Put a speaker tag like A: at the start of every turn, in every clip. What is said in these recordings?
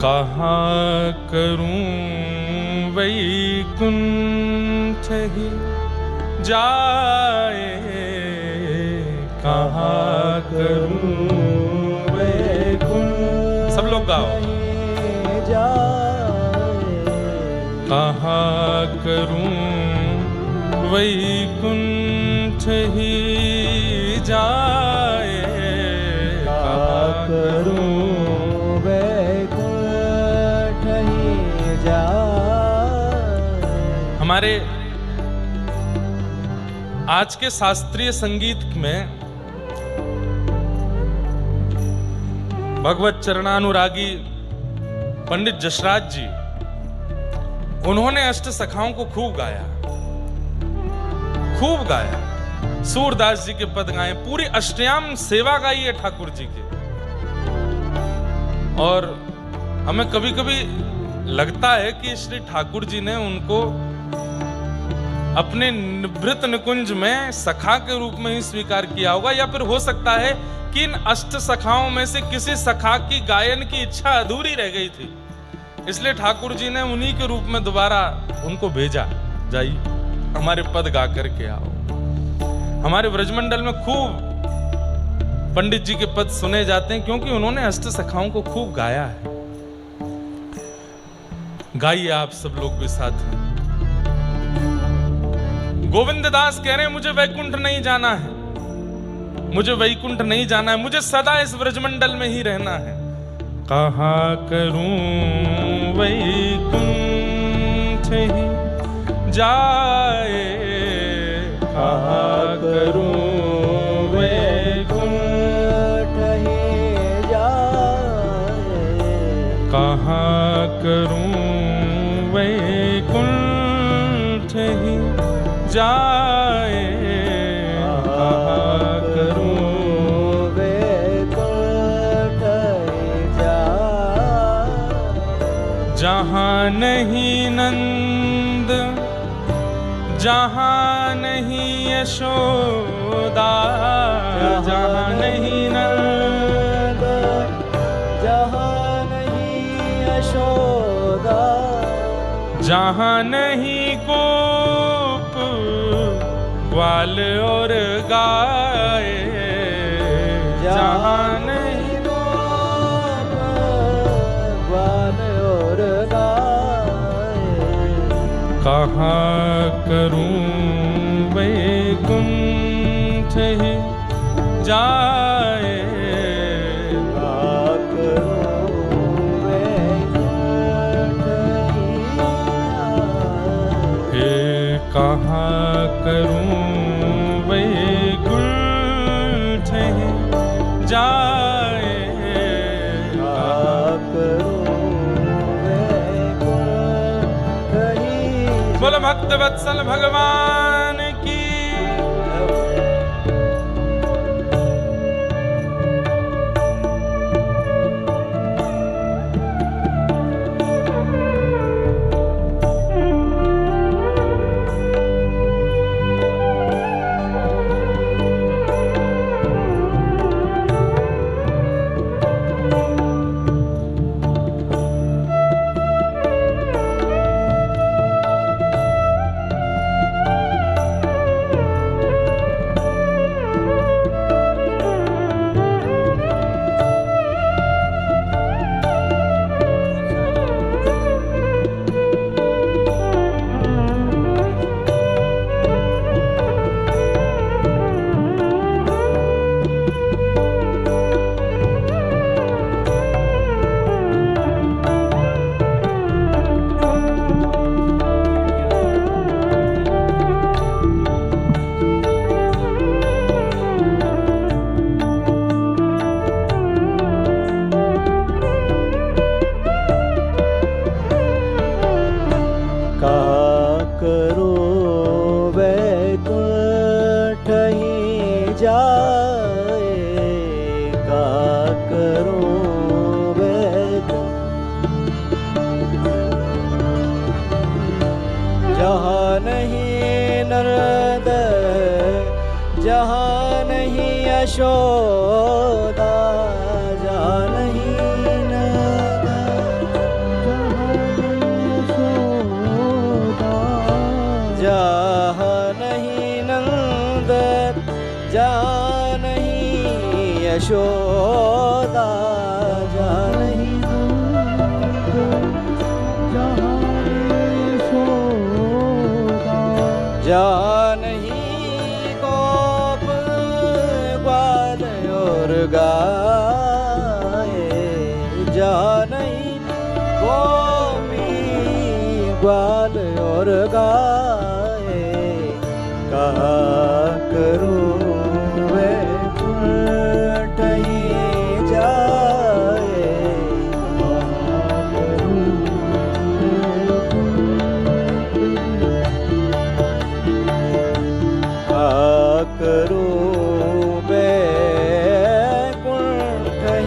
A: कहाँ करूं वैकुंठ ही जाए, कहाँ करूं वैकुंठ। सब लोग गाओ। कहाँ करूं वैकुंठ ही जाए, कहाँ करूं हमारे आज के शास्त्रीय संगीत में भगवत चरणानुरागी पंडित जसराज जी, उन्होंने अष्ट सखाओं को खूब गाया। सूरदास जी के पद गाए, पूरी अष्टयाम सेवा गाई है ठाकुर जी की। और हमें कभी कभी लगता है कि श्री ठाकुर जी ने उनको अपने निभृत निकुंज में सखा के रूप में ही स्वीकार किया होगा, या फिर हो सकता है कि इन अष्ट सखाओं में से किसी सखा की गायन की इच्छा अधूरी रह गई थी, इसलिए ठाकुर जी ने उन्हीं के रूप में दोबारा उनको भेजा, जाइए हमारे पद गा करके आओ। हमारे ब्रजमंडल में खूब पंडित जी के पद सुने जाते हैं, क्योंकि उन्होंने अष्ट सखाओं को खूब गाया है। गाइए आप सब लोग भी साथ में। गोविंद दास कह रहे हैं, मुझे वैकुंठ नहीं जाना है, मुझे वैकुंठ नहीं जाना है, मुझे सदा इस ब्रजमंडल में ही रहना है। कहाँ करूं वैकुंठ ही जाए, कहाँ करूं वैकुंठ ही जाए, कहाँ करूं वैकुंठ ही जाए, कहाँ करूं वैकुंठ जाए। जहाँ नहीं नंद, जहाँ नहीं यशोदा, जहाँ नहीं नंद, जहाँ नहीं यशोदा, जहाँ नहीं गोप ग्वाल और गाय, जहाँ नहीं गोप ग्वाल और गाय, कहाँ करूं वैकुंठ ही जाए, कहाँ करूं वैकुंठ ही जाए, कहाँ करूं वैकुंठ ही जाए, कहाँ करूं वैकुंठ ही। बोलो भक्त वत्सल भगवान की।
B: जहाँ नहीं नर्द, जहाँ नहीं यशोदा, जहाँ नहीं नर्द, यशोदा जानहि जानहि गोप ग्वाल और गाय जानहि गोपी ग्वाल और गाय कहा करूं वैकुंठ ही जाए करूं वैकुंठ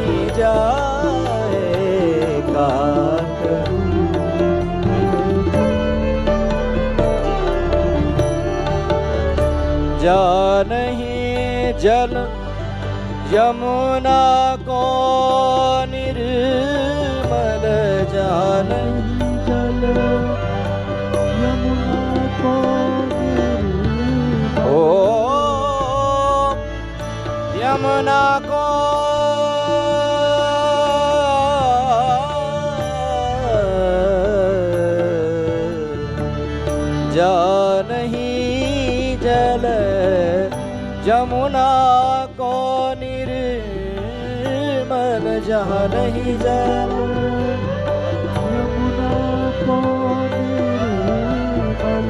B: ही जाए कहा करूं जानहि जल यमुना को निर्मल जानहि जल यमुना को ओ यमुना को जानहि जल यमुना को निर्मल जानहि जल यमुना को निर्मल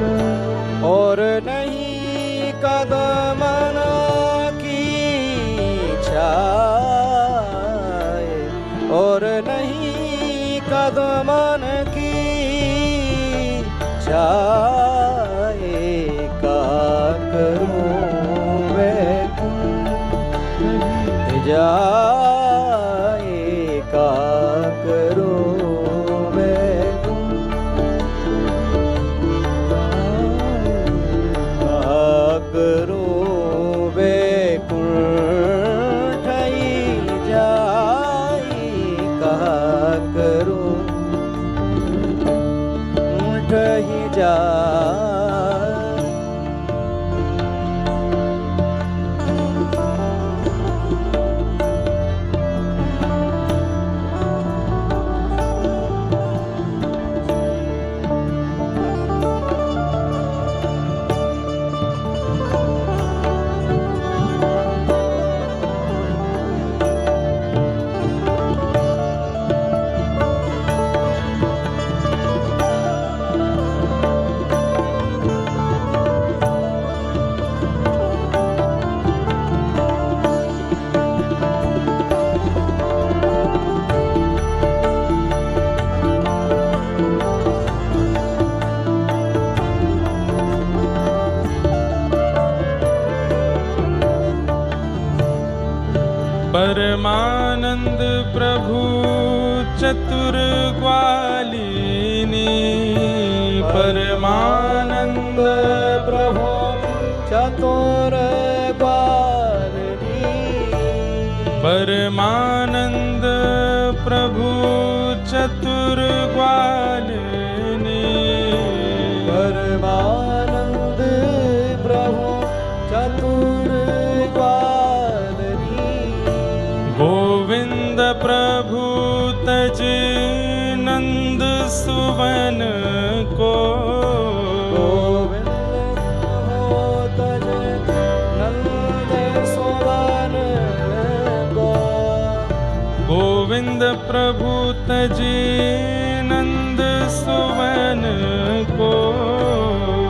B: और नहीं कदमन की छाए और नहीं कदमन की छाए का करूं वैकुंठ जाए का करूं करूं वैकुंठ ही जाई कहा करूं ऊंठ ही जाई
A: परमानंद प्रभु चतुर ग्वालिनी परमानंद
B: प्रभु चतुर ग्वालिनी
A: परमानंद प्रभु चतुर ग्वालिनी
B: परमानंद प्रभु चतुर ग्वालिनी
A: गोविंद प्रभु तज नंद सुवन को
B: गोविंद प्रभु तज नंद सुवन को
A: गोविंद प्रभु तज नंद सुवन को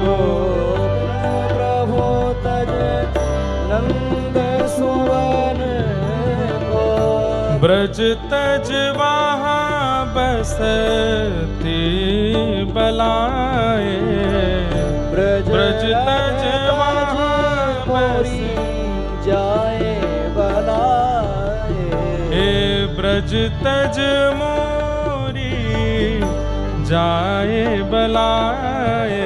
B: गोविंद प्रभु तज नंद सुवन को
A: ब्रज तज वहाँ बसती बलाए
B: ब्रज
A: तज वहाँ
B: मोरी जाए बनाए
A: हे ब्रज तज मोरी जाए बलाए